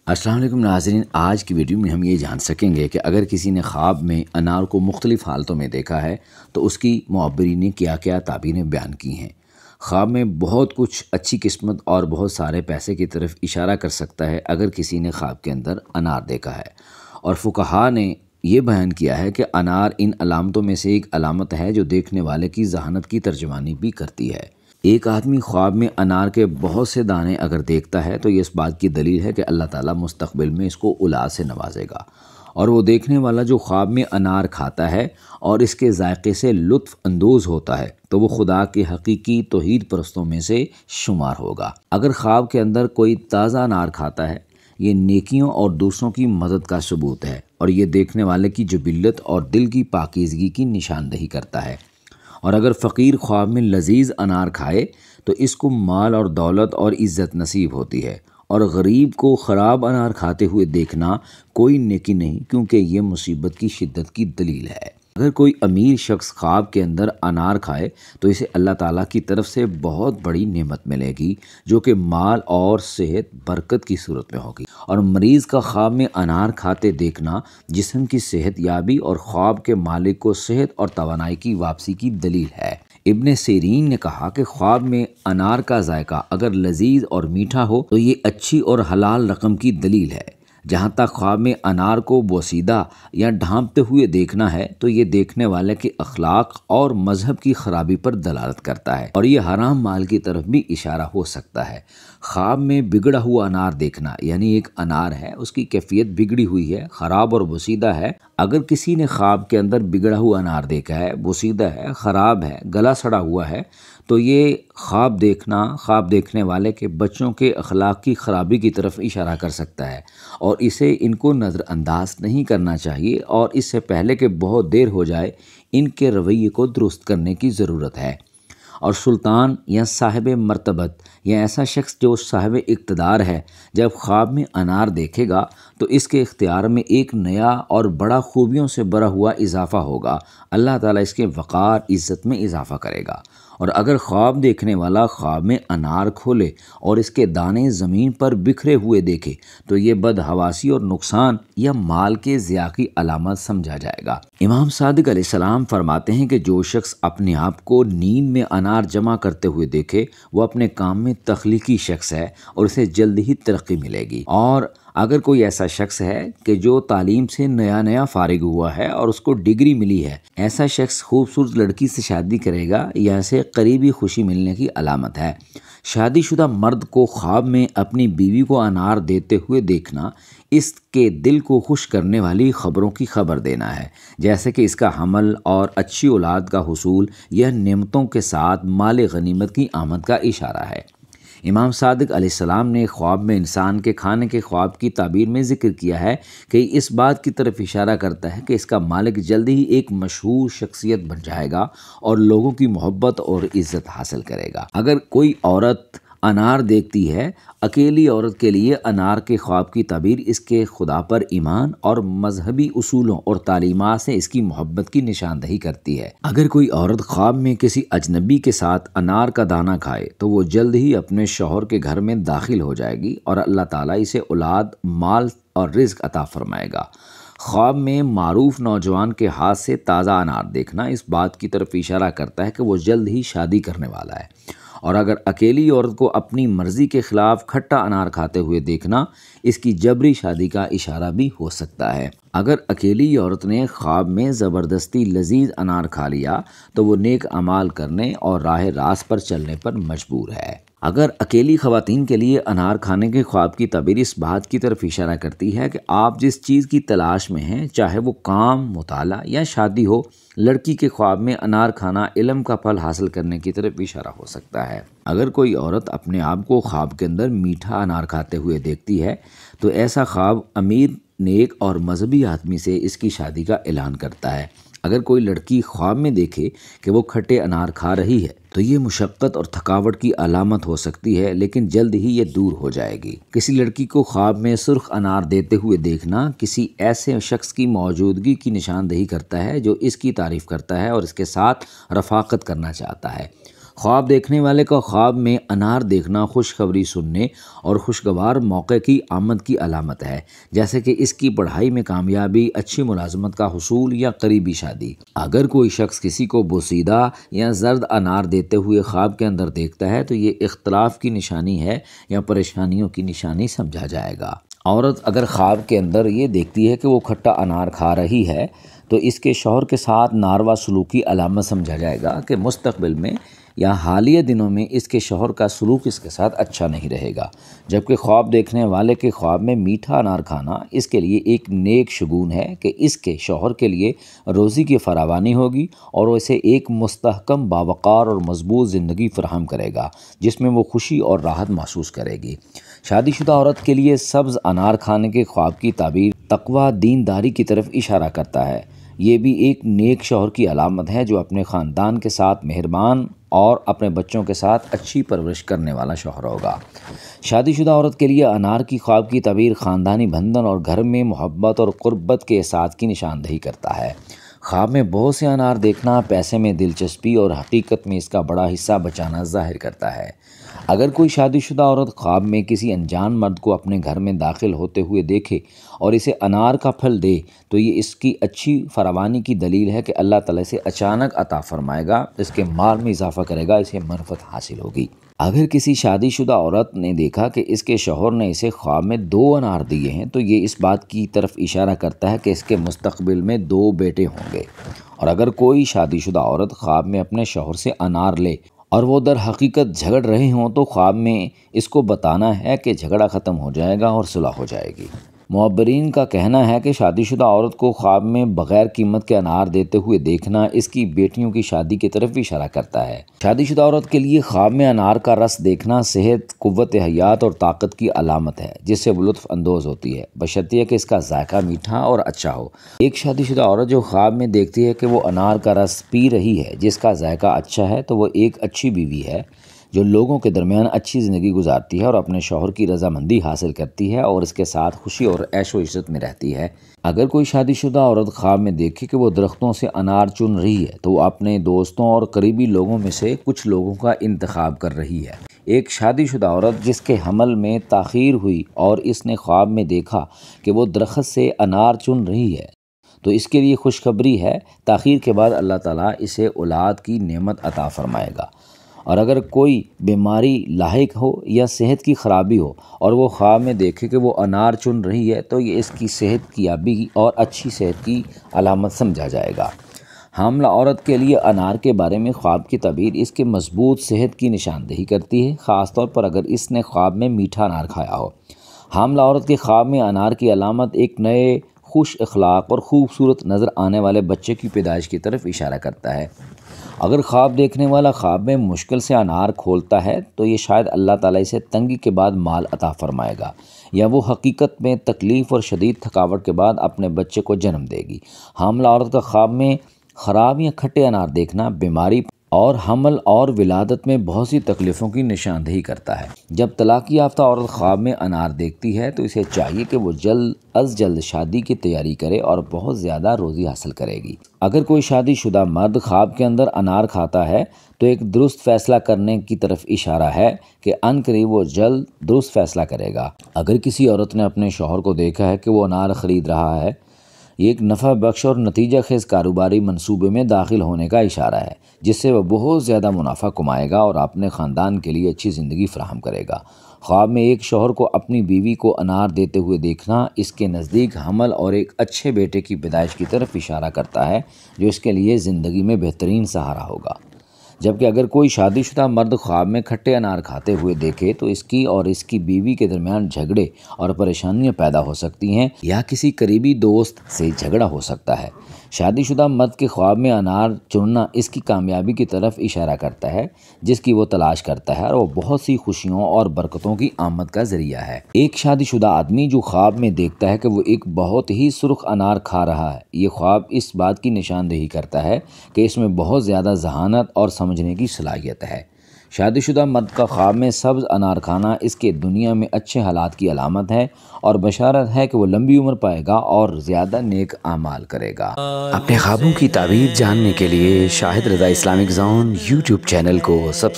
السلام علیکم ناظرین، آج کی ویڈیو میں ہم یہ جان سکیں گے کہ اگر کسی نے خواب میں انار کو مختلف حالتوں میں دیکھا ہے تو اس کی معبرین نے کیا کیا تعبیریں بیان کی ہیں۔ خواب میں بہت کچھ اچھی قسمت اور بہت سارے پیسے کی طرف اشارہ کر سکتا ہے اگر کسی نے خواب کے اندر انار دیکھا ہے، اور فقہا نے یہ بیان کیا ہے کہ انار ان علامتوں میں سے ایک علامت ہے جو دیکھنے والے کی ذہانت کی ترجمانی بھی کرتی ہے۔ ایک آدمی خواب میں انار کے بہت سے دانے اگر دیکھتا ہے تو یہ اس بات کی دلیل ہے کہ اللہ تعالیٰ مستقبل میں اس کو اولاد سے نوازے گا، اور وہ دیکھنے والا جو خواب میں انار کھاتا ہے اور اس کے ذائقے سے لطف اندوز ہوتا ہے تو وہ خدا کے حقیقی توحید پرستوں میں سے شمار ہوگا۔ اگر خواب کے اندر کوئی تازہ انار کھاتا ہے، یہ نیکیوں اور دوسروں کی مدد کا ثبوت ہے، اور یہ دیکھنے والے کی جبلت اور دل کی پاکیزگی کی نشاندہی کرتا ہے۔ اور اگر فقیر خواب میں لذیذ انار کھائے تو اس کو مال اور دولت اور عزت نصیب ہوتی ہے، اور غریب کو خراب انار کھاتے ہوئے دیکھنا کوئی نیکی نہیں، کیونکہ یہ مصیبت کی شدت کی دلیل ہے۔ اگر کوئی امیر شخص خواب کے اندر انار کھائے تو اسے اللہ تعالیٰ کی طرف سے بہت بڑی نعمت ملے گی، جو کہ مال اور صحت برکت کی صورت میں ہوگی، اور مریض کا خواب میں انار کھاتے دیکھنا جسم کی صحت یابی اور خواب کے مالک کو صحت اور توانائی کی واپسی کی دلیل ہے۔ ابن سیرین نے کہا کہ خواب میں انار کا ذائقہ اگر لذیذ اور میٹھا ہو تو یہ اچھی اور حلال رقم کی دلیل ہے۔ جہاں تک خواب میں انار کو بوسیدہ یا ڈھانپتے ہوئے دیکھنا ہے تو یہ دیکھنے والے کے اخلاق اور مذہب کی خرابی پر دلالت کرتا ہے، اور یہ حرام مال کی طرف بھی اشارہ ہو سکتا ہے۔ خواب میں بگڑا ہوا انار دیکھنا، یعنی ایک انار ہے، اس کی کیفیت بگڑی ہوئی ہے، خراب اور بوسیدہ ہے۔ اگر کسی نے خواب کے اندر بگڑا ہوا انار دیکھا ہے، بوسیدہ ہے، خراب ہے، گلا سڑا ہوا ہے، تو یہ خواب دیکھنے والے کے بچوں کے اخلاق کی خرابی کی طرف اشارہ کر سکتا ہے، اور اسے ان کو نظر انداز نہیں کرنا چاہیے، اور اس سے پہلے کہ بہت دیر ہو جائے ان کے رویے کو درست کرنے کی ضرورت ہے۔ اور سلطان یا صاحب مرتبت یا ایسا شخص جو صاحب اقتدار ہے جب خواب میں انار دیکھے گا تو اس کے اختیار میں ایک نیا اور بڑا خوبیوں سے بھرا ہوا اضافہ ہوگا، اللہ تعالیٰ اس کے وقار عزت میں اضافہ کرے گا۔ اور اگر خواب دیکھنے والا خواب میں انار کھولے اور اس کے دانے زمین پر بکھرے ہوئے دیکھے تو یہ بدحواسی اور نقصان یا مال کے ضیاع کی علامت سمجھا جائے گا۔ امام صادق علیہ السلام فرماتے ہیں کہ جو شخص اپنے آپ کو نیند میں انار جمع کرتے ہوئے دیکھے وہ اپنے کام میں تخلیقی شخص ہے اور اسے جلد ہی ترقی ملے گی۔ اور اگر کوئی ایسا شخص ہے کہ جو تعلیم سے نیا فارغ ہوا ہے اور اس کو ڈگری ملی ہے، ایسا شخص خوبصورت لڑکی سے شادی کرے گا، یہ اسے قریبی خوشی ملنے کی علامت ہے۔ شادی شدہ مرد کو خواب میں اپنی بیوی کو انار دیتے ہوئے دیکھنا اس کے دل کو خوش کرنے والی خبروں کی خبر دینا ہے، جیسے کہ اس کا حمل اور اچھی اولاد کا حصول یا نعمتوں کے ساتھ مال غنیمت کی آمد کا اشارہ ہے۔ امام صادق علیہ السلام نے خواب میں انسان کے کھانے کے خواب کی تعبیر میں ذکر کیا ہے کہ اس بات کی طرف اشارہ کرتا ہے کہ اس کا مالک جلد ہی ایک مشہور شخصیت بن جائے گا اور لوگوں کی محبت اور عزت حاصل کرے گا۔ اگر کوئی عورت انار دیکھتی ہے، اکیلی عورت کے لیے انار کے خواب کی تعبیر اس کے خدا پر ایمان اور مذہبی اصولوں اور تعلیمات سے اس کی محبت کی نشاندہی کرتی ہے۔ اگر کوئی عورت خواب میں کسی اجنبی کے ساتھ انار کا دانہ کھائے تو وہ جلد ہی اپنے شوہر کے گھر میں داخل ہو جائے گی اور اللہ تعالیٰ اسے اولاد، مال اور رزق عطا فرمائے گا۔ خواب میں معروف نوجوان کے ہاتھ سے تازہ انار دیکھنا اس بات کی طرف اشارہ کرتا ہے کہ وہ جلد ہی شادی کرنے والا ہے، اور اگر اکیلی عورت کو اپنی مرضی کے خلاف کھٹا انار کھاتے ہوئے دیکھنا اس کی جبری شادی کا اشارہ بھی ہو سکتا ہے۔ اگر اکیلی عورت نے خواب میں زبردستی لذیذ انار کھا لیا تو وہ نیک اعمال کرنے اور راہ راست پر چلنے پر مجبور ہے۔ اگر اکیلی خواتین کے لیے انار کھانے کے خواب کی تعبیر اس بات کی طرف اشارہ کرتی ہے کہ آپ جس چیز کی تلاش میں ہیں، چاہے وہ کام، مطالعہ یا شادی ہو، لڑکی کے خواب میں انار کھانا علم کا پھل حاصل کرنے کی طرف اشارہ ہو سکتا ہے۔ اگر کوئی عورت اپنے آپ کو خواب کے اندر میٹھا انار کھاتے ہوئے دیکھتی ہے تو ایسا خواب امیر، نیک اور مذہبی آدمی سے اس کی شادی کا اعلان کرتا ہے۔ اگر کوئی لڑکی خواب میں دیکھے کہ وہ کھٹے انار کھا رہی ہے تو یہ مشقت اور تھکاوٹ کی علامت ہو سکتی ہے، لیکن جلد ہی یہ دور ہو جائے گی۔ کسی لڑکی کو خواب میں سرخ انار دیتے ہوئے دیکھنا کسی ایسے شخص کی موجودگی کی نشاندہی کرتا ہے جو اس کی تعریف کرتا ہے اور اس کے ساتھ رفاقت کرنا چاہتا ہے۔ خواب دیکھنے والے کا خواب میں انار دیکھنا خوشخبری سننے اور خوشگوار موقع کی آمد کی علامت ہے، جیسے کہ اس کی پڑھائی میں کامیابی، اچھی ملازمت کا حصول یا قریبی شادی۔ اگر کوئی شخص کسی کو بوسیدہ یا زرد انار دیتے ہوئے خواب کے اندر دیکھتا ہے تو یہ اختلاف کی نشانی ہے یا پریشانیوں کی نشانی سمجھا جائے گا۔ عورت اگر خواب کے اندر یہ دیکھتی ہے کہ وہ کھٹا انار کھا رہی ہے تو اس کے شوہر کے ساتھ ناروا سلوک کی علامت سمجھا جائے گا کہ مستقبل میں یا حالیہ دنوں میں اس کے شوہر کا سلوک اس کے ساتھ اچھا نہیں رہے گا۔ جبکہ خواب دیکھنے والے کے خواب میں میٹھا انار کھانا اس کے لیے ایک نیک شگون ہے کہ اس کے شوہر کے لیے روزی کی فراوانی ہوگی اور وہ اسے ایک مستحکم، باوقار اور مضبوط زندگی فراہم کرے گا جس میں وہ خوشی اور راحت محسوس کرے گی۔ شادی شدہ عورت کے لیے سبز انار کھانے کے خواب کی تعبیر تقویٰ، دینداری کی طرف اشارہ کرتا ہے۔ یہ بھی ایک نیک شوہر کی علامت ہے جو اپنے خاندان کے ساتھ مہربان اور اپنے بچوں کے ساتھ اچھی پرورش کرنے والا شوہر ہوگا۔ شادی شدہ عورت کے لیے انار کی خواب کی تعبیر خاندانی بندھن اور گھر میں محبت اور قربت کے احساس کی نشاندہی کرتا ہے۔ خواب میں بہت سے انار دیکھنا پیسے میں دلچسپی اور حقیقت میں اس کا بڑا حصہ بچانا ظاہر کرتا ہے۔ اگر کوئی شادی شدہ عورت خواب میں کسی انجان مرد کو اپنے گھر میں داخل ہوتے ہوئے دیکھے اور اسے انار کا پھل دے تو یہ اس کی اچھی فراوانی کی دلیل ہے کہ اللہ تعالیٰ اسے اچانک عطا فرمائے گا، اس کے مال میں اضافہ کرے گا، اسے منفعت حاصل ہوگی۔ اگر کسی شادی شدہ عورت نے دیکھا کہ اس کے شوہر نے اسے خواب میں 2 انار دیے ہیں تو یہ اس بات کی طرف اشارہ کرتا ہے کہ اس کے مستقبل میں 2 بیٹے ہوں گے۔ اور اگر کوئی شادی شدہ عورت خواب میں اپنے شوہر سے انار لے اور وہ در حقیقت جھگڑ رہے ہوں تو خواب میں اس کو بتانا ہے کہ جھگڑا ختم ہو جائے گا اور صلح ہو جائے گی۔ معبرین کا کہنا ہے کہ شادی شدہ عورت کو خواب میں بغیر قیمت کے انار دیتے ہوئے دیکھنا اس کی بیٹیوں کی شادی کی طرف اشارہ کرتا ہے۔ شادی شدہ عورت کے لیے خواب میں انار کا رس دیکھنا صحت، قوت حیات اور طاقت کی علامت ہے جس سے وہ لطف اندوز ہوتی ہے، بشرطیہ کہ اس کا ذائقہ میٹھا اور اچھا ہو۔ ایک شادی شدہ عورت جو خواب میں دیکھتی ہے کہ وہ انار کا رس پی رہی ہے جس کا ذائقہ اچھا ہے تو وہ ایک اچھی بیوی ہے جو لوگوں کے درمیان اچھی زندگی گزارتی ہے اور اپنے شوہر کی رضامندی حاصل کرتی ہے اور اس کے ساتھ خوشی اور عیش و عشرت میں رہتی ہے۔ اگر کوئی شادی شدہ عورت خواب میں دیکھے کہ وہ درختوں سے انار چن رہی ہے تو وہ اپنے دوستوں اور قریبی لوگوں میں سے کچھ لوگوں کا انتخاب کر رہی ہے۔ ایک شادی شدہ عورت جس کے حمل میں تاخیر ہوئی اور اس نے خواب میں دیکھا کہ وہ درخت سے انار چن رہی ہے تو اس کے لیے خوشخبری ہے، تاخیر کے بعد اللہ تعالیٰ اسے اولاد کی نعمت عطا فرمائے گا۔ اور اگر کوئی بیماری لاحق ہو یا صحت کی خرابی ہو اور وہ خواب میں دیکھے کہ وہ انار چن رہی ہے تو یہ اس کی صحت کی یابی اور اچھی صحت کی علامت سمجھا جائے گا۔ حاملہ عورت کے لیے انار کے بارے میں خواب کی تعبیر اس کے مضبوط صحت کی نشاندہی کرتی ہے، خاص طور پر اگر اس نے خواب میں میٹھا انار کھایا ہو۔ حاملہ عورت کے خواب میں انار کی علامت ایک نئے، خوش اخلاق اور خوبصورت نظر آنے والے بچے کی پیدائش کی طرف اشارہ کرتا ہے۔ اگر خواب دیکھنے والا خواب میں مشکل سے انار کھولتا ہے تو یہ شاید اللہ تعالیٰ اسے تنگی کے بعد مال عطا فرمائے گا یا وہ حقیقت میں تکلیف اور شدید تھکاوٹ کے بعد اپنے بچے کو جنم دے گی۔ حاملہ عورت کا خواب میں خراب یا کھٹے انار دیکھنا بیماری اور حمل اور ولادت میں بہت سی تکلیفوں کی نشاندہی کرتا ہے۔ جب طلاق یافتہ عورت خواب میں انار دیکھتی ہے تو اسے چاہیے کہ وہ جلد از جلد شادی کی تیاری کرے اور بہت زیادہ روزی حاصل کرے گی۔ اگر کوئی شادی شدہ مرد خواب کے اندر انار کھاتا ہے تو ایک درست فیصلہ کرنے کی طرف اشارہ ہے کہ عنقریب وہ جلد درست فیصلہ کرے گا۔ اگر کسی عورت نے اپنے شوہر کو دیکھا ہے کہ وہ انار خرید رہا ہے، یہ ایک نفع بخش اور نتیجہ خیز کاروباری منصوبے میں داخل ہونے کا اشارہ ہے جس سے وہ بہت زیادہ منافع کمائے گا اور اپنے خاندان کے لیے اچھی زندگی فراہم کرے گا۔ خواب میں ایک شوہر کو اپنی بیوی کو انار دیتے ہوئے دیکھنا اس کے نزدیک حمل اور ایک اچھے بیٹے کی پیدائش کی طرف اشارہ کرتا ہے جو اس کے لیے زندگی میں بہترین سہارا ہوگا۔ جبکہ اگر کوئی شادی شدہ مرد خواب میں کھٹے انار کھاتے ہوئے دیکھے تو اس کی اور اس کی بیوی کے درمیان جھگڑے اور پریشانیاں پیدا ہو سکتی ہیں یا کسی قریبی دوست سے جھگڑا ہو سکتا ہے۔ شادی شدہ مرد کے خواب میں انار چننا اس کی کامیابی کی طرف اشارہ کرتا ہے جس کی وہ تلاش کرتا ہے اور وہ بہت سی خوشیوں اور برکتوں کی آمد کا ذریعہ ہے۔ ایک شادی شدہ آدمی جو خواب میں دیکھتا ہے کہ وہ ایک بہت ہی سرخ انار کھا رہا ہے، یہ خواب اس بات کی نشاندہی کرتا ہے کہ اس میں بہت زیادہ ذہانت اور سمجھنے کی صلاحیت ہے۔ شادی شدہ مرد کا خواب میں سبز انار کھانا اس کے دنیا میں اچھے حالات کی علامت ہے اور بشارت ہے کہ وہ لمبی عمر پائے گا اور زیادہ نیک اعمال کرے گا۔ اپنے خوابوں کی تعبیر جاننے کے لیے شاہد رضا اسلامک زون یوٹیوب چینل کو سبسکرائب